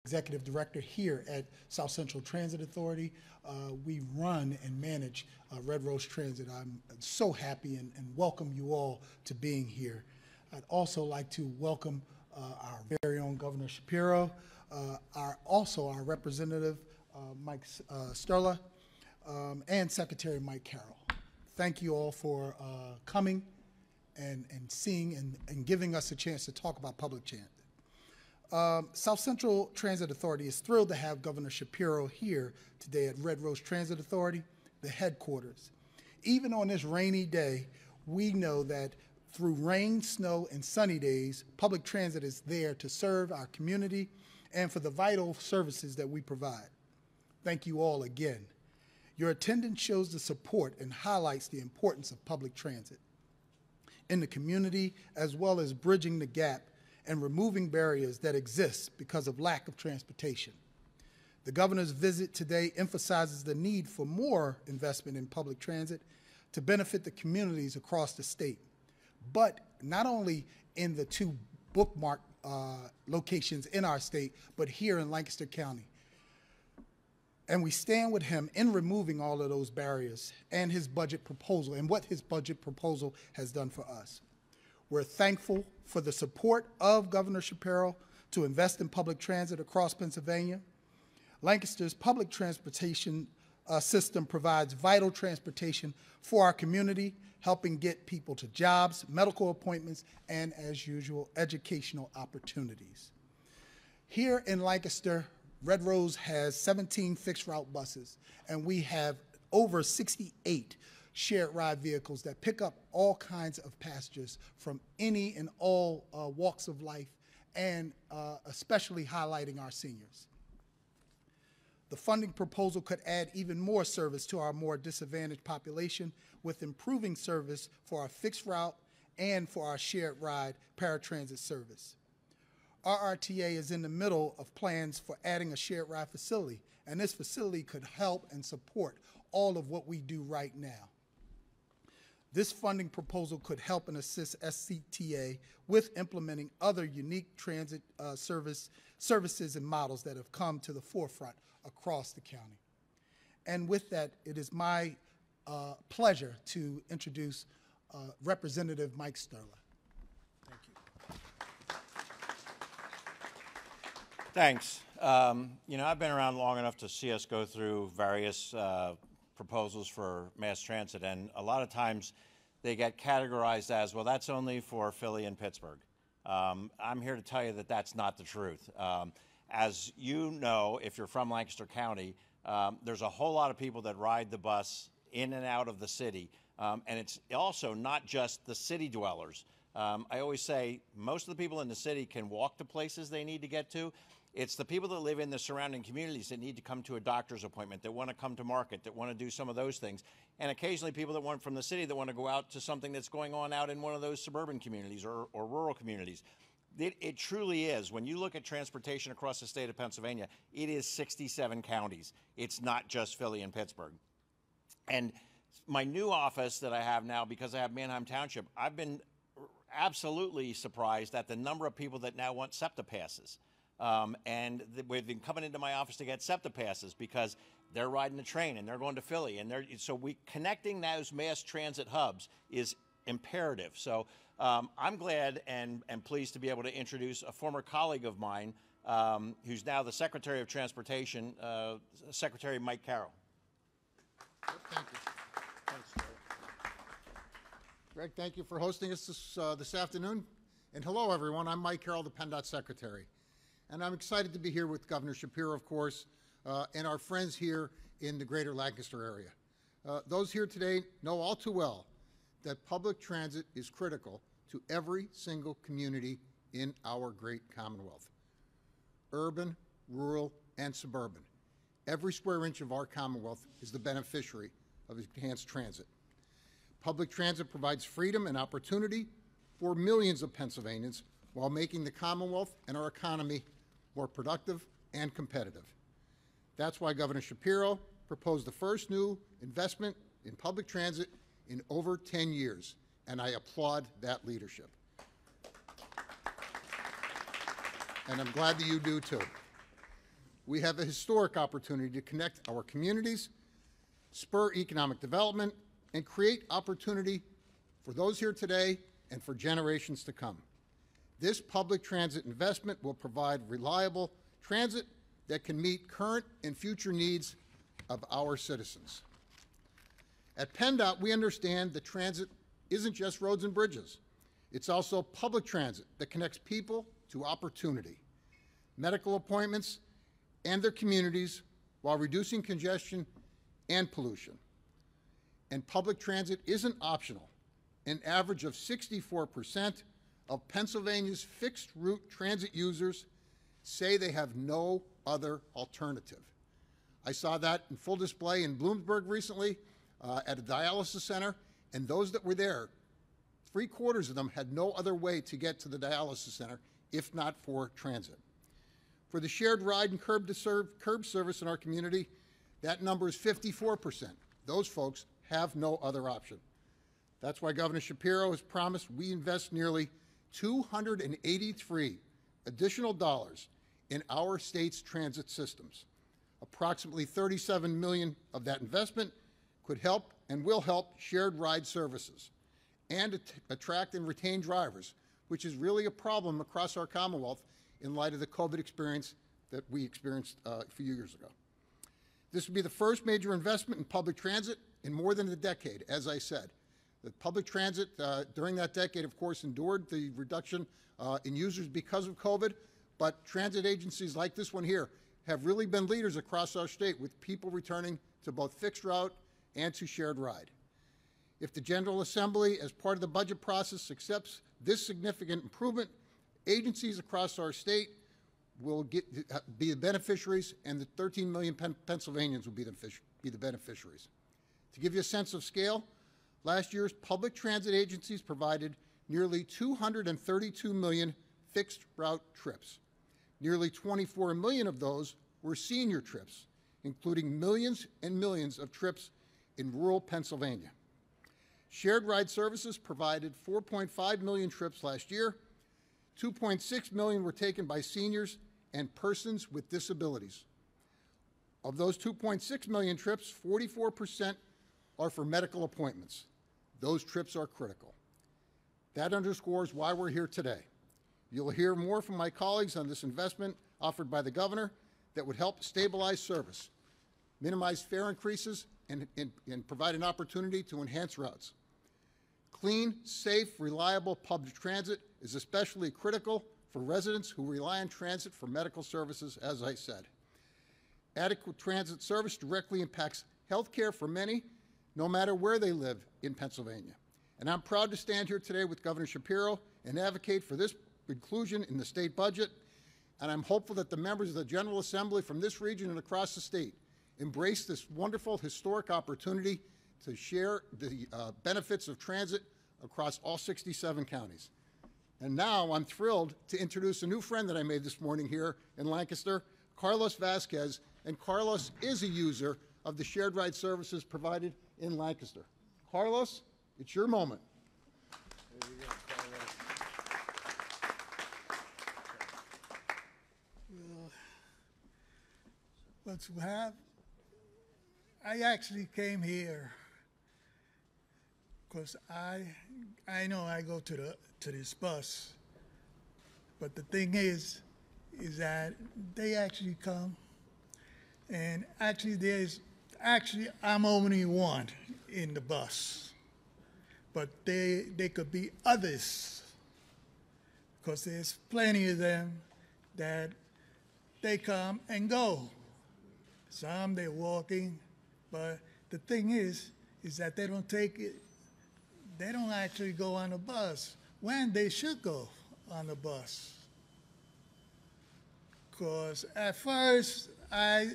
Executive Director here at South Central Transit Authority. We run and manage Red Rose Transit. I'm so happy and welcome you all to being here. I'd also like to welcome our very own Governor Shapiro, our representative Mike Sterla, and Secretary Mike Carroll. Thank you all for coming and seeing and giving us a chance to talk about public transit. South Central Transit Authority is thrilled to have Governor Shapiro here today at Red Rose Transit Authority, the headquarters. Even on this rainy day, we know that through rain, snow, and sunny days, public transit is there to serve our community and for the vital services that we provide. Thank you all again. Your attendance shows the support and highlights the importance of public transit in the community, as well as bridging the gap and removing barriers that exist because of lack of transportation. The governor's visit today emphasizes the need for more investment in public transit to benefit the communities across the state, but not only in the two bookmark locations in our state, but here in Lancaster County. And we stand with him in removing all of those barriers and his budget proposal and what his budget proposal has done for us. We're thankful for the support of Governor Shapiro to invest in public transit across Pennsylvania. Lancaster's public transportation system provides vital transportation for our community, helping get people to jobs, medical appointments, and, as usual, educational opportunities. Here in Lancaster, Red Rose has 17 fixed route buses, and we have over 68 shared ride vehicles that pick up all kinds of passengers from any and all walks of life, and especially highlighting our seniors. The funding proposal could add even more service to our more disadvantaged population with improving service for our fixed route and for our shared ride paratransit service. Our RTA is in the middle of plans for adding a shared ride facility, and this facility could help and support all of what we do right now. This funding proposal could help and assist SCTA with implementing other unique transit services and models that have come to the forefront across the county. And with that, it is my pleasure to introduce Representative Mike Sterla. Thank you. Thanks. You know, I've been around long enough to see us go through various proposals for mass transit, and a lot of times they get categorized as, well, that's only for Philly and Pittsburgh. I'm here to tell you that that's not the truth. As you know, if you're from Lancaster County, there's a whole lot of people that ride the bus in and out of the city, and it's also not just the city dwellers. I always say most of the people in the city can walk to places they need to get to. It's the people that live in the surrounding communities that need to come to a doctor's appointment, that want to come to market, that want to do some of those things. And occasionally people that want from the city that want to go out to something that's going on out in one of those suburban communities or rural communities. It truly is. When you look at transportation across the state of Pennsylvania, it is 67 counties. It's not just Philly and Pittsburgh. And my new office that I have now, because I have Manheim Township, I've been absolutely surprised at the number of people that now want SEPTA passes. We've been coming into my office to get SEPTA passes because they're riding the train and they're going to Philly. And connecting those mass transit hubs is imperative. So I'm glad and pleased to be able to introduce a former colleague of mine who's now the Secretary of Transportation, Secretary Mike Carroll. Thank you. Thanks, Greg, thank you for hosting us this afternoon. And hello, everyone. I'm Mike Carroll, the PennDOT Secretary. And I'm excited to be here with Governor Shapiro, of course, and our friends here in the greater Lancaster area. Those here today know all too well that public transit is critical to every single community in our great Commonwealth. Urban, rural, and suburban. Every square inch of our Commonwealth is the beneficiary of enhanced transit. Public transit provides freedom and opportunity for millions of Pennsylvanians while making the Commonwealth and our economy more productive and competitive. That's why Governor Shapiro proposed the first new investment in public transit in over 10 years, and I applaud that leadership. And I'm glad that you do too. we have a historic opportunity to connect our communities, spur economic development, and create opportunity for those here today and for generations to come. This public transit investment will provide reliable transit that can meet current and future needs of our citizens. At PennDOT, we understand that transit isn't just roads and bridges. It's also public transit that connects people to opportunity, medical appointments, and their communities while reducing congestion and pollution. And public transit isn't optional. An average of 64% of Pennsylvania's fixed route transit users say they have no other alternative. I saw that in full display in Bloomsburg recently at a dialysis center, and those that were there, 3/4 of them had no other way to get to the dialysis center if not for transit. For the shared ride and curb service in our community, that number is 54%. Those folks have no other option. That's why Governor Shapiro has promised we invest nearly $283 additional dollars in our state's transit systems. Approximately $37 million of that investment could help and will help shared ride services and attract and retain drivers, which is really a problem across our Commonwealth in light of the COVID experience that we experienced a few years ago. This would be the first major investment in public transit in more than a decade, as I said. The public transit during that decade, of course, endured the reduction in users because of COVID, but transit agencies like this one here have really been leaders across our state with people returning to both fixed route and to shared ride. If the General Assembly, as part of the budget process, accepts this significant improvement, agencies across our state will be the beneficiaries, and the 13 million Pennsylvanians will be the beneficiaries. To give you a sense of scale, last year's public transit agencies provided nearly 232 million fixed route trips. Nearly 24 million of those were senior trips, including millions and millions of trips in rural Pennsylvania. Shared ride services provided 4.5 million trips last year. 2.6 million were taken by seniors and persons with disabilities. Of those 2.6 million trips, 44% are for medical appointments. Those trips are critical. That underscores why we're here today. You'll hear more from my colleagues on this investment offered by the governor that would help stabilize service, minimize fare increases, and provide an opportunity to enhance routes. Clean, safe, reliable public transit is especially critical for residents who rely on transit for medical services, as I said. Adequate transit service directly impacts health care for many, no matter where they live in Pennsylvania. And I'm proud to stand here today with Governor Shapiro and advocate for this inclusion in the state budget. And I'm hopeful that the members of the General Assembly from this region and across the state embrace this wonderful historic opportunity to share the benefits of transit across all 67 counties. And now I'm thrilled to introduce a new friend that I made this morning here in Lancaster, Carlos Vasquez. And Carlos is a user of the shared ride services provided in Lancaster. Carlos, it's your moment. There you go, Carlos. What's happened? I actually came here because I know I go to this bus, but the thing is that they actually come, and I'm only one in the bus, but they could be others, because there's plenty of them that they come and go. Some they're walking, but the thing is that they don't take it. They don't actually go on the bus when they should go on the bus. Because at first I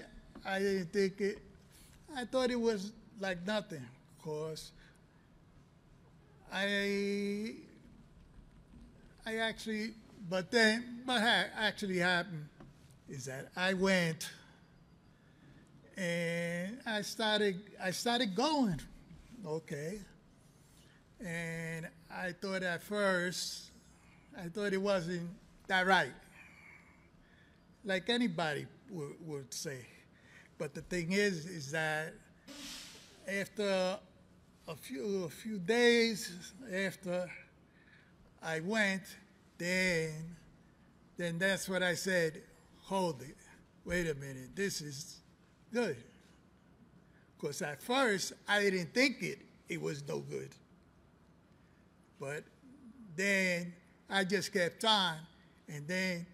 didn't think it. I thought it was like nothing. Because what actually happened is that I went and I started going, okay. And I thought at first, it wasn't that right. Like anybody would say. But the thing is that after a few days after I went, then that's what I said, hold it, wait a minute, this is good. Because at first, I didn't think it was no good. But then I just kept on, and then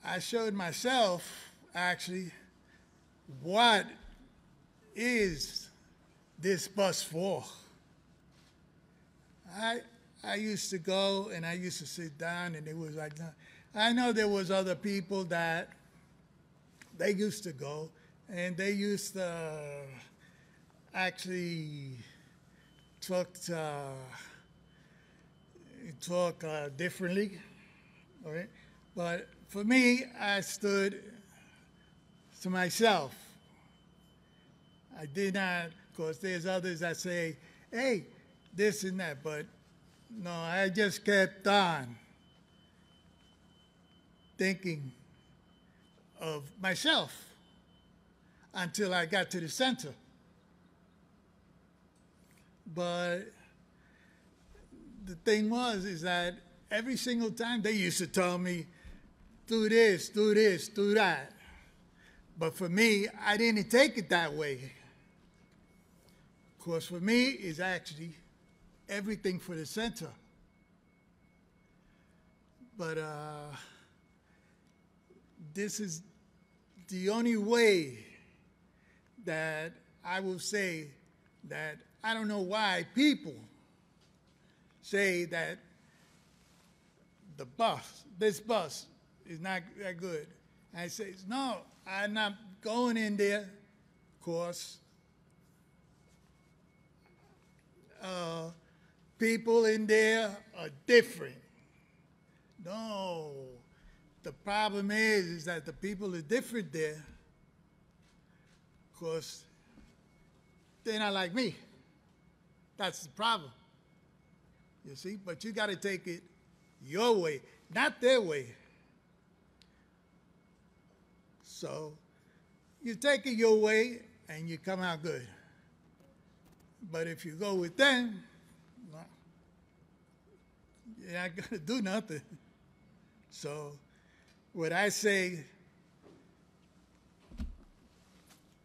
I showed myself, actually, what is this bus for? I used to go and I used to sit down, and it was like, I know there was other people that they used to go, and they used to actually talk differently, all right? But for me, I stood to myself. I did not, because there's others that say, hey, this and that, but no, I just kept on thinking of myself until I got to the center. But the thing is that every single time they used to tell me, do this, do this, do that. But for me, I didn't take it that way. Because for me, it's actually everything for the center. But this is the only way that I will say that I don't know why people say that this bus is not that good. And I say, no, I'm not going in there, of course. People in there are different. No, the problem is that the people are different there because they're not like me. That's the problem. You see, but you got to take it your way, not their way. So you take it your way and you come out good. But if you go with them, well, you're not going to do nothing. So what I say,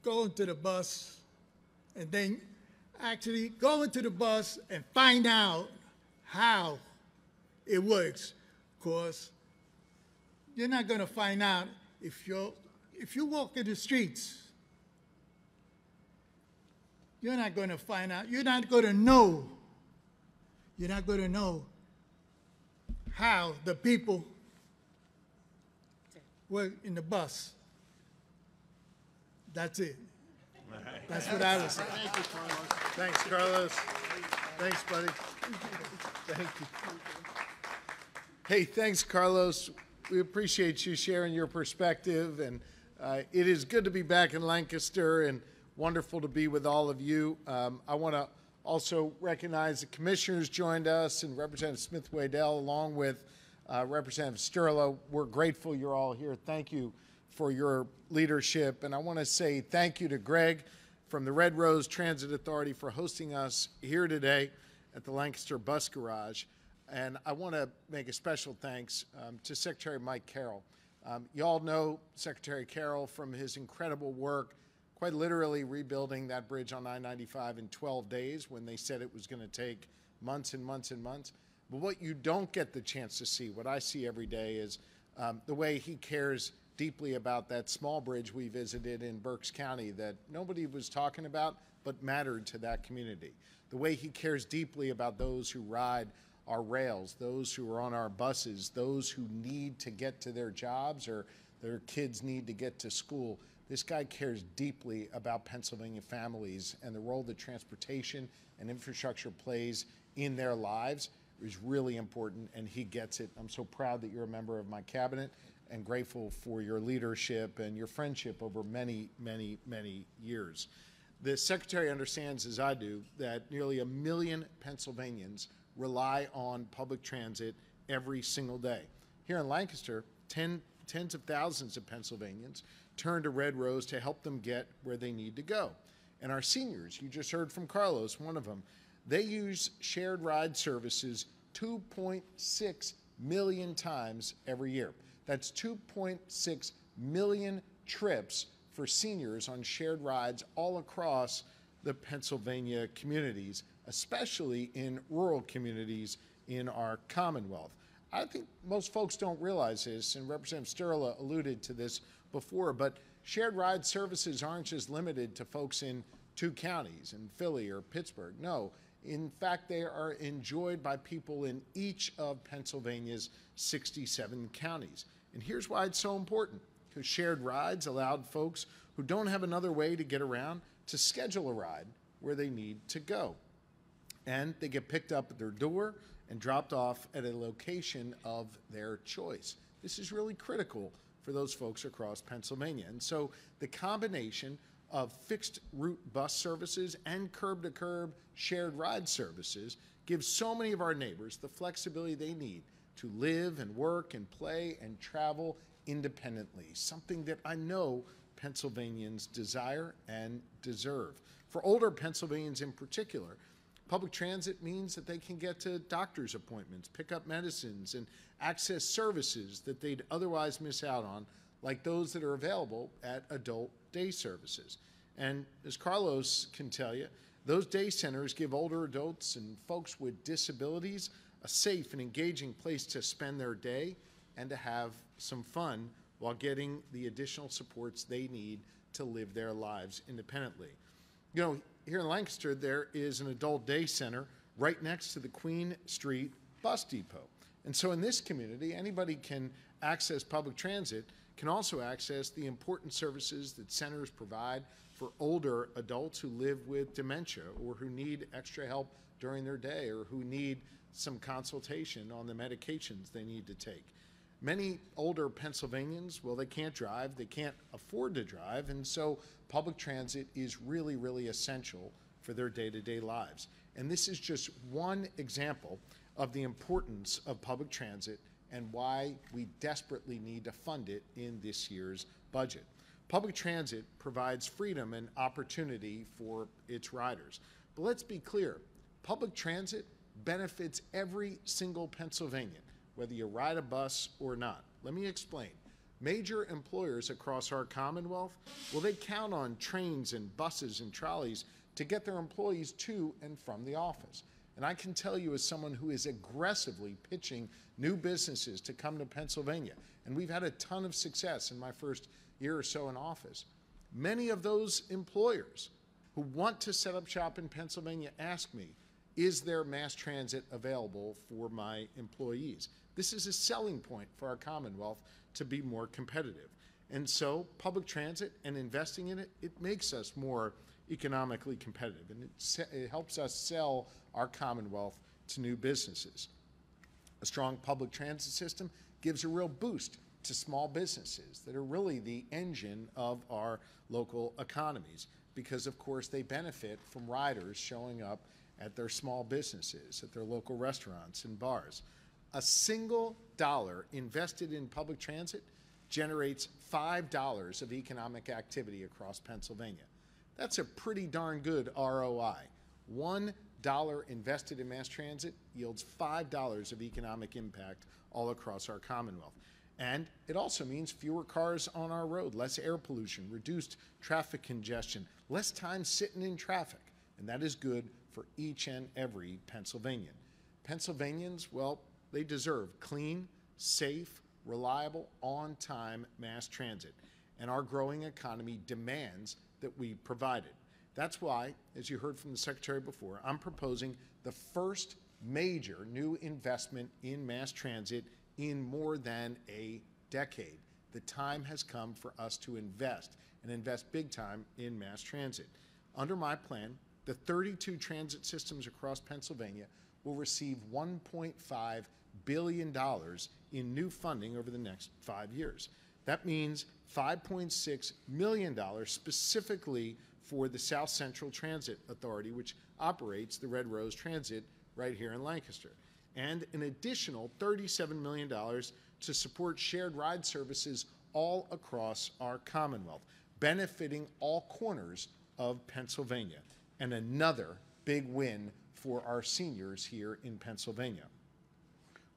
go into the bus and then actually go into the bus and find out how it works. Because you're not going to find out if you walk in the streets. You're not going to find out. You're not going to know. You're not going to know how the people were in the bus. That's it. That's what I would say. Thank you, Carlos. Thanks, Carlos. Thanks, buddy. Thank you. Hey, thanks, Carlos. We appreciate you sharing your perspective, and it is good to be back in Lancaster and wonderful to be with all of you. I want to also recognize the commissioners joined us and Representative Smith-Waddell along with Representative Sturlo. We're grateful you're all here. Thank you for your leadership. And I want to say thank you to Greg from the Red Rose Transit Authority for hosting us here today at the Lancaster Bus Garage. And I want to make a special thanks to Secretary Mike Carroll. You all know Secretary Carroll from his incredible work, quite literally rebuilding that bridge on I-95 in 12 days when they said it was going to take months and months and months. But what you don't get the chance to see, what I see every day, is the way he cares deeply about that small bridge we visited in Berks County that nobody was talking about but mattered to that community. The way he cares deeply about those who ride our rails, those who are on our buses, those who need to get to their jobs or their kids need to get to school. This guy cares deeply about Pennsylvania families and the role that transportation and infrastructure plays in their lives is really important, and he gets it. I'm so proud that you're a member of my cabinet and grateful for your leadership and your friendship over many, many, many years. The Secretary understands, as I do, that nearly 1 million Pennsylvanians rely on public transit every single day. Here in Lancaster, tens of thousands of Pennsylvanians turn to Red Rose to help them get where they need to go. And our seniors, you just heard from Carlos, one of them, they use shared ride services 2.6 million times every year. That's 2.6 million trips for seniors on shared rides all across the Pennsylvania communities, especially in rural communities in our Commonwealth. I think most folks don't realize this, and Representative Sturla alluded to this before, but shared ride services aren't just limited to folks in 2 counties, in Philly or Pittsburgh. No, in fact, they are enjoyed by people in each of Pennsylvania's 67 counties. And here's why it's so important, because shared rides allowed folks who don't have another way to get around to schedule a ride where they need to go. And they get picked up at their door and dropped off at a location of their choice. This is really critical for those folks across Pennsylvania. And so the combination of fixed route bus services and curb-to-curb shared ride services gives so many of our neighbors the flexibility they need to live and work and play and travel independently, something that I know Pennsylvanians desire and deserve. For older Pennsylvanians in particular, public transit means that they can get to doctor's appointments, pick up medicines, and access services that they'd otherwise miss out on, like those that are available at adult day services. And as Carlos can tell you, those day centers give older adults and folks with disabilities a safe and engaging place to spend their day and to have some fun while getting the additional supports they need to live their lives independently. You know, here in Lancaster, there is an adult day center right next to the Queen Street bus depot. And so in this community, anybody can access public transit, can also access the important services that centers provide for older adults who live with dementia or who need extra help during their day or who need some consultation on the medications they need to take. Many older Pennsylvanians, well, they can't drive, they can't afford to drive, and so public transit is really, really essential for their day-to-day lives. And this is just one example of the importance of public transit and why we desperately need to fund it in this year's budget. Public transit provides freedom and opportunity for its riders. But let's be clear, public transit benefits every single Pennsylvanian, whether you ride a bus or not. Let me explain. Major employers across our Commonwealth, well, they count on trains and buses and trolleys to get their employees to and from the office. And I can tell you as someone who is aggressively pitching new businesses to come to Pennsylvania, and we've had a ton of success in my first year or so in office, many of those employers who want to set up shop in Pennsylvania ask me, is there mass transit available for my employees? This is a selling point for our Commonwealth to be more competitive. And so public transit and investing in it, it makes us more economically competitive, and it helps us sell our Commonwealth to new businesses. A strong public transit system gives a real boost to small businesses that are really the engine of our local economies because, of course, they benefit from riders showing up at their small businesses, at their local restaurants and bars. A single dollar invested in public transit generates $5 of economic activity across Pennsylvania. That's a pretty darn good ROI. $1 invested in mass transit yields $5 of economic impact all across our Commonwealth. And it also means fewer cars on our road, less air pollution, reduced traffic congestion, less time sitting in traffic. And that is good for each and every Pennsylvanian. Pennsylvanians, well, they deserve clean, safe, reliable, on-time mass transit. And our growing economy demands that we provide it. That's why, as you heard from the Secretary before, I'm proposing the first major new investment in mass transit in more than a decade. The time has come for us to invest, and invest big time in mass transit. Under my plan, the 32 transit systems across Pennsylvania will receive $1.5 billion in new funding over the next 5 years. That means $5.6 million specifically for the South Central Transit Authority, which operates the Red Rose Transit right here in Lancaster, and an additional $37 million to support shared ride services all across our Commonwealth, benefiting all corners of Pennsylvania, and another big win for our seniors here in Pennsylvania.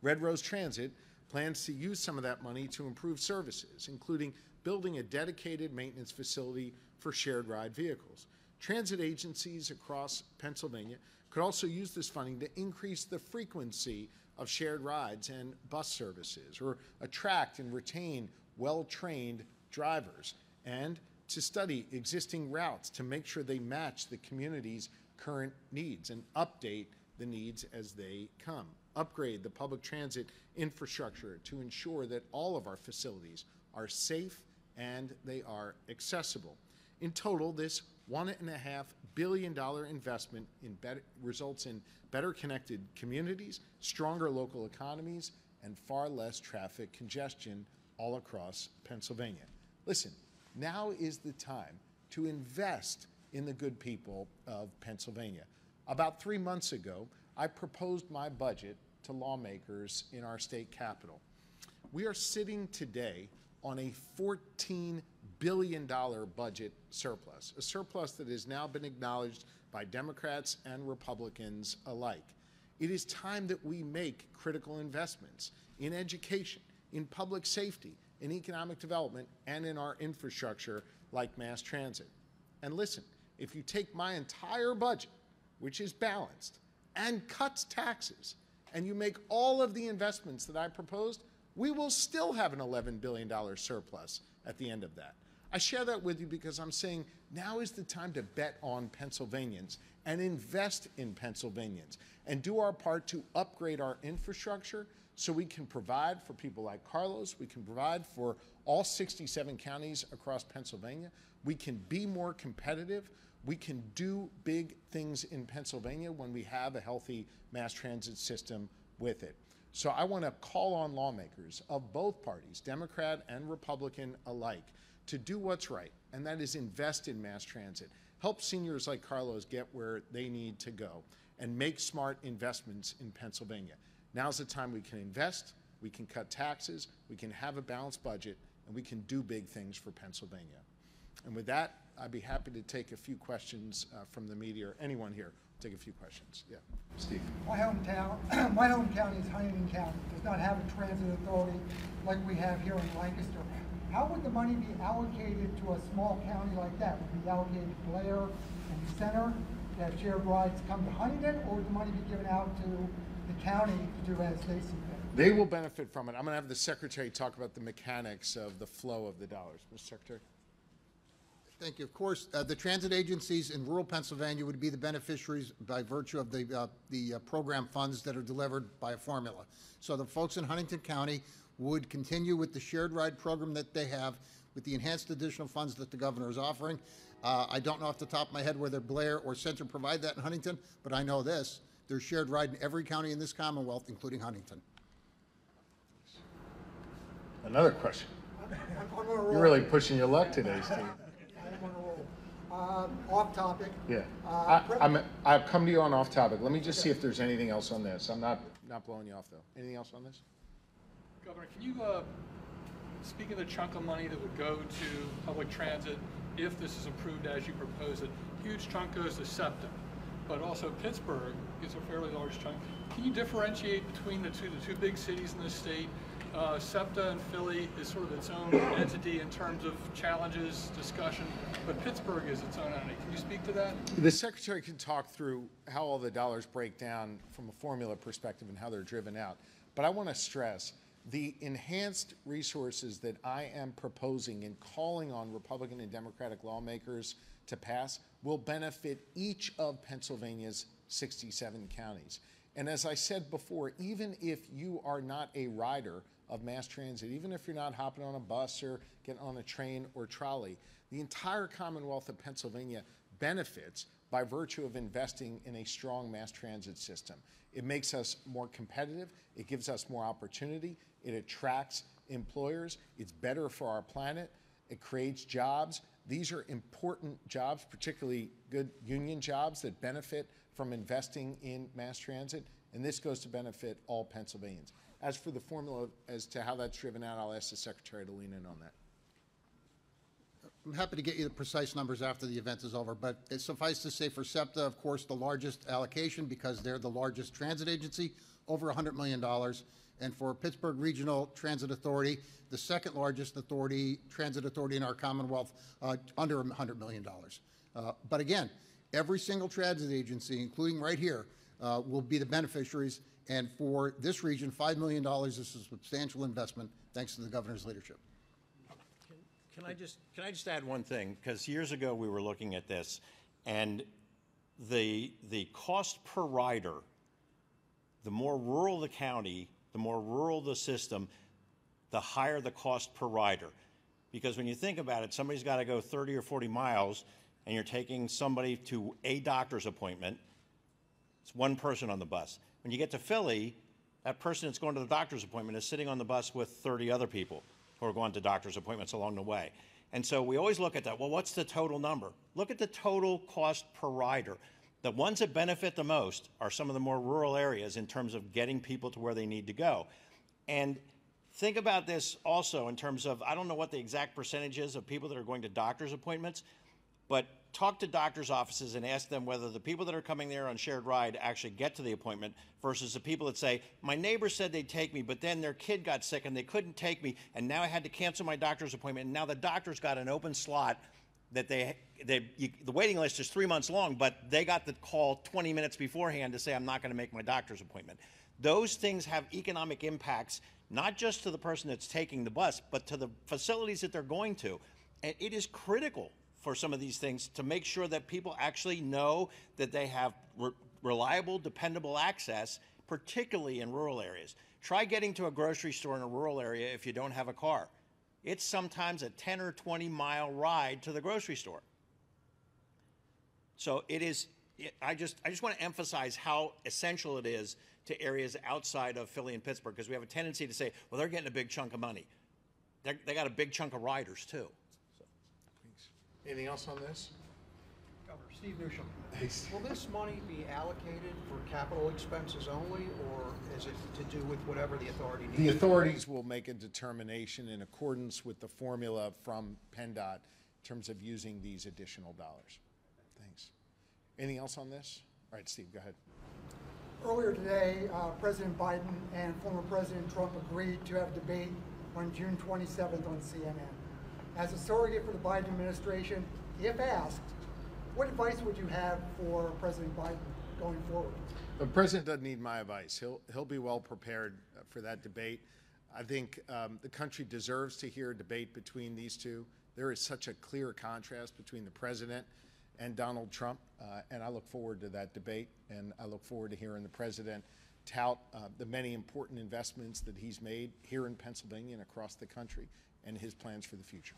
Red Rose Transit plans to use some of that money to improve services, including building a dedicated maintenance facility for shared ride vehicles. Transit agencies across Pennsylvania could also use this funding to increase the frequency of shared rides and bus services, or attract and retain well-trained drivers, and to study existing routes to make sure they match the community's current needs and update the needs as they come. Upgrade the public transit infrastructure to ensure that all of our facilities are safe and they are accessible. In total, this $1.5 billion investment results in better connected communities, stronger local economies, and far less traffic congestion all across Pennsylvania. Listen, now is the time to invest in the good people of Pennsylvania. About 3 months ago, I proposed my budget to lawmakers in our state capitol. We are sitting today on a $14 billion budget surplus, a surplus that has now been acknowledged by Democrats and Republicans alike. It is time that we make critical investments in education, in public safety, in economic development, and in our infrastructure like mass transit. And listen, if you take my entire budget, which is balanced, and cuts taxes, and you make all of the investments that I proposed, we will still have an $11 billion surplus at the end of that. I share that with you because I'm saying now is the time to bet on Pennsylvanians and invest in Pennsylvanians and do our part to upgrade our infrastructure so we can provide for people like Carlos, we can provide for all 67 counties across Pennsylvania, we can be more competitive, we can do big things in Pennsylvania when we have a healthy mass transit system with it. So I want to call on lawmakers of both parties, Democrat and Republican alike, to do what's right, and that is invest in mass transit. Help seniors like Carlos get where they need to go and make smart investments in Pennsylvania. Now's the time we can invest, we can cut taxes, we can have a balanced budget, and we can do big things for Pennsylvania. And with that, I'd be happy to take a few questions from the media or anyone here. Take a few questions. Yeah, Steve. My home county is Huntington County. Does not have a transit authority like we have here in Lancaster. How would the money be allocated to a small county like that? Would it be allocated to Blair and the center to have shared rides come to Huntington, or would the money be given out to the county to do as they see fit? They will benefit from it. I'm going to have the Secretary talk about the mechanics of the flow of the dollars. Mr. Secretary. Thank you. Of course, the transit agencies in rural Pennsylvania would be the beneficiaries by virtue of the program funds that are delivered by a formula. So the folks in Huntington County would continue with the shared ride program that they have with the enhanced additional funds that the governor is offering. I don't know off the top of my head whether Blair or Center provide that in Huntington, but I know this. There's shared ride in every county in this Commonwealth, including Huntington. Another question. You're really pushing your luck today, Steve. Off topic. Yeah, I've come to you on off topic. Let me just see if there's anything else on this. I'm not blowing you off though. Anything else on this? Governor, can you speak of the chunk of money that would go to public transit if this is approved as you propose it? Huge chunk goes to SEPTA, but also Pittsburgh is a fairly large chunk. Can you differentiate between the two big cities in the state? SEPTA and Philly is sort of its own entity in terms of challenges, discussion, but Pittsburgh is its own entity. Can you speak to that? The Secretary can talk through how all the dollars break down from a formula perspective and how they're driven out. But I want to stress the enhanced resources that I am proposing and calling on Republican and Democratic lawmakers to pass will benefit each of Pennsylvania's 67 counties. And as I said before, even if you are not a rider of mass transit, even if you're not hopping on a bus or getting on a train or trolley, the entire Commonwealth of Pennsylvania benefits by virtue of investing in a strong mass transit system. It makes us more competitive, it gives us more opportunity, it attracts employers, it's better for our planet, it creates jobs. These are important jobs, particularly good union jobs that benefit from investing in mass transit, and this goes to benefit all Pennsylvanians. As for the formula as to how that's driven out, I'll ask the Secretary to lean in on that. I'm happy to get you the precise numbers after the event is over, but it suffice to say for SEPTA, of course, the largest allocation because they're the largest transit agency, over $100 million. And for Pittsburgh Regional Transit Authority, the second largest transit authority in our Commonwealth, under $100 million. But again, every single transit agency, including right here, will be the beneficiaries. And for this region, $5 million is a substantial investment, thanks to the governor's leadership. Can I just add one thing? Because years ago we were looking at this, and the cost per rider, the more rural the county, the more rural the system, the higher the cost per rider. Because when you think about it, somebody's got to go 30 or 40 miles, and you're taking somebody to a doctor's appointment. It's one person on the bus. When you get to Philly, that person that's going to the doctor's appointment is sitting on the bus with 30 other people who are going to doctor's appointments along the way. And so we always look at that. Well, what's the total number? Look at the total cost per rider. The ones that benefit the most are some of the more rural areas in terms of getting people to where they need to go. And think about this also in terms of, I don't know what the exact percentage is of people that are going to doctor's appointments, but talk to doctor's offices and ask them whether the people that are coming there on shared ride actually get to the appointment versus the people that say, my neighbor said they'd take me, but then their kid got sick and they couldn't take me, and now I had to cancel my doctor's appointment, and now the doctor's got an open slot that the waiting list is 3 months long, but they got the call 20 minutes beforehand to say, I'm not going to make my doctor's appointment. Those things have economic impacts, not just to the person that's taking the bus, but to the facilities that they're going to. And it is critical for some of these things to make sure that people actually know that they have reliable, dependable access, particularly in rural areas. Try getting to a grocery store in a rural area if you don't have a car. It's sometimes a 10 or 20 mile ride to the grocery store. So it is, I just want to emphasize how essential it is to areas outside of Philly and Pittsburgh, because we have a tendency to say, well, they're getting a big chunk of money. They got a big chunk of riders too. Anything else on this? Governor Steve Newsham. Will this money be allocated for capital expenses only, or is it to do with whatever the authority needs? The authorities will make a determination in accordance with the formula from PennDOT in terms of using these additional dollars. Thanks. Anything else on this? All right, Steve, go ahead. Earlier today, President Biden and former President Trump agreed to have a debate on June 27th on CNN. As a surrogate for the Biden administration, if asked, what advice would you have for President Biden going forward? The president doesn't need my advice. He'll be well prepared for that debate. I think the country deserves to hear a debate between these two. There is such a clear contrast between the president and Donald Trump, and I look forward to that debate, and I look forward to hearing the president tout the many important investments that he's made here in Pennsylvania and across the country, and his plans for the future.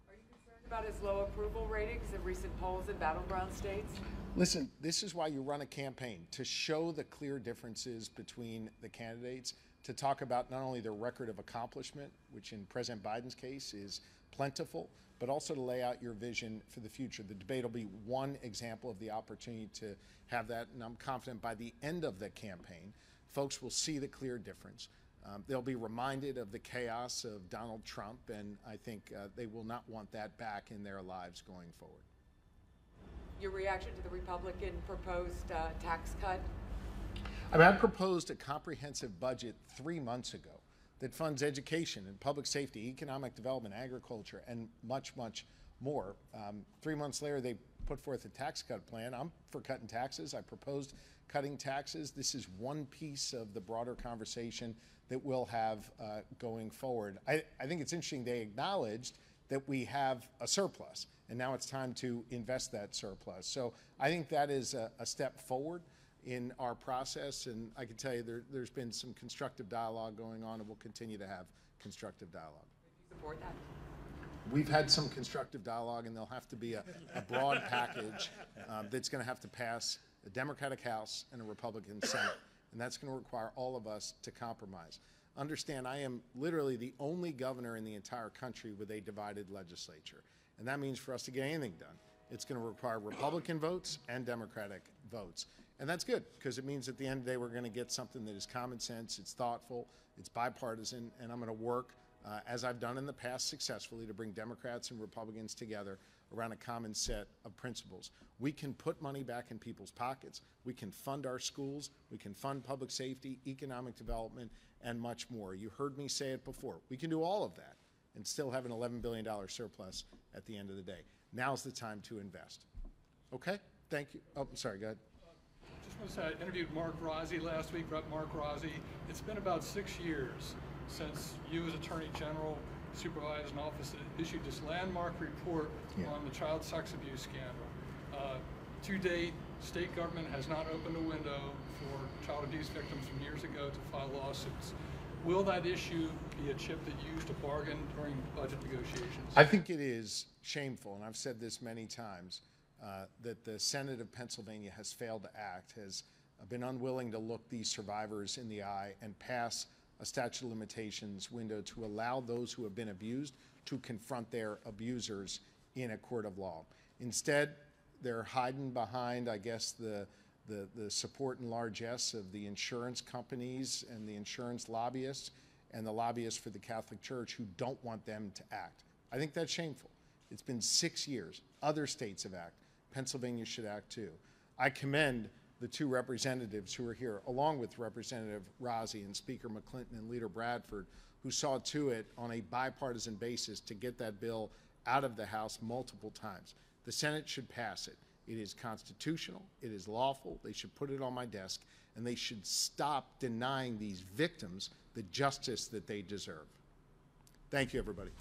Are you concerned about his low approval ratings in recent polls in battleground states? Listen, this is why you run a campaign, to show the clear differences between the candidates, to talk about not only their record of accomplishment, which in President Biden's case is plentiful, but also to lay out your vision for the future. The debate will be one example of the opportunity to have that, and I'm confident by the end of the campaign, folks will see the clear difference. They'll be reminded of the chaos of Donald Trump, and I think they will not want that back in their lives going forward. Your reaction to the Republican proposed tax cut? I mean, I proposed a comprehensive budget 3 months ago that funds education and public safety, economic development, agriculture, and much, much more. 3 months later, they put forth a tax cut plan. I'm for cutting taxes. I proposed cutting taxes. This is one piece of the broader conversation that we'll have going forward. I think it's interesting they acknowledged that we have a surplus, and now it's time to invest that surplus. So I think that is a step forward in our process, and I can tell you there's been some constructive dialogue going on, and we'll continue to have constructive dialogue. Do you support that? We've had some constructive dialogue, and there'll have to be a broad package that's going to have to pass a Democratic House and a Republican Senate, and that's going to require all of us to compromise. Understand, I am literally the only governor in the entire country with a divided legislature, and that means for us to get anything done, it's going to require Republican votes and Democratic votes. And that's good, because it means at the end of the day we're going to get something that is common sense, it's thoughtful, it's bipartisan, and I'm going to work as I've done in the past successfully, to bring Democrats and Republicans together around a common set of principles. We can put money back in people's pockets. We can fund our schools. We can fund public safety, economic development, and much more. You heard me say it before. We can do all of that and still have an $11 billion surplus at the end of the day. Now's the time to invest. Okay? Thank you. Oh, sorry, go ahead. Just want to say I interviewed Mark Rossi last week, Rep. Mark Rossi. It's been about 6 years since you as Attorney General supervised an office that issued this landmark report on the child sex abuse scandal. To date, state government has not opened a window for child abuse victims from years ago to file lawsuits. Will that issue be a chip that you used to bargain during budget negotiations? I think it is shameful, and I've said this many times, that the Senate of Pennsylvania has failed to act, has been unwilling to look these survivors in the eye and pass a statute of limitations window to allow those who have been abused to confront their abusers in a court of law. Instead, they're hiding behind, I guess, the support and largesse of the insurance companies and the insurance lobbyists and the lobbyists for the Catholic Church who don't want them to act. I think that's shameful. It's been 6 years. Other states have acted. Pennsylvania should act too. I commend the two representatives who are here, along with Representative Rossi and Speaker McClinton and Leader Bradford, who saw to it on a bipartisan basis to get that bill out of the House multiple times. The Senate should pass it. It is constitutional, it is lawful, they should put it on my desk, and they should stop denying these victims the justice that they deserve. Thank you, everybody.